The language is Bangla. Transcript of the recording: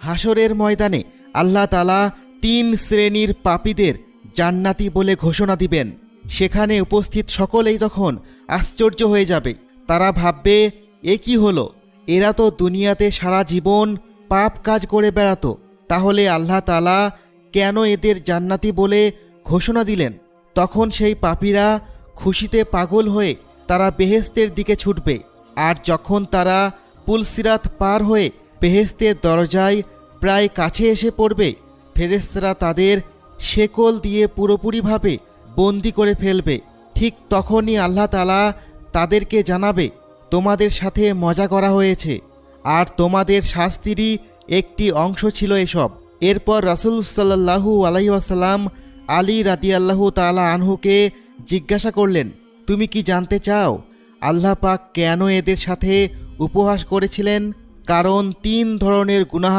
হাসরের ময়দানে আল্লাহ তাআলা 3 শ্রেণীর পাপীদের জান্নাতি বলে ঘোষণা দিবেন। সেখানে উপস্থিত সকলেই তখন আশ্চর্য হয়ে যাবে। তারা ভাববে, এ কি হলো? এরা তো দুনিয়াতে সারা জীবন পাপ কাজ করে বেড়াতো, তাহলে আল্লাহ তাআলা কেন এদের জান্নাতি বলে ঘোষণা দিলেন? তখন সেই পাপীরা খুশিতে পাগল হয়ে তারা বেহেশতের দিকে ছুটবে। আর যখন তারা পুলসিরাত পার হয়ে বেহেশতের দরজায় প্রায় কাছে এসে পড়বে, ফেরেশতারা তাদের শেকল দিয়ে পুরোপুরিভাবে বন্দি করে ফেলবে। ঠিক তখনই আল্লাহ তাআলা তাদেরকে জানাবে, তোমাদের সাথে মজা করা হয়েছে আর তোমাদের শাস্তিরই একটি অংশ ছিল এসব। এরপর রাসূল সাল্লাল্লাহু আলাইহি ওয়াসাল্লাম আলী রাদিয়াল্লাহু তাআলা আনহুকে জিজ্ঞাসা করলেন, তুমি কি জানতে চাও আল্লাহ পাক কেন এদের সাথে উপহাস করেছিলেন? কারণ 3 ধরনের গুনাহ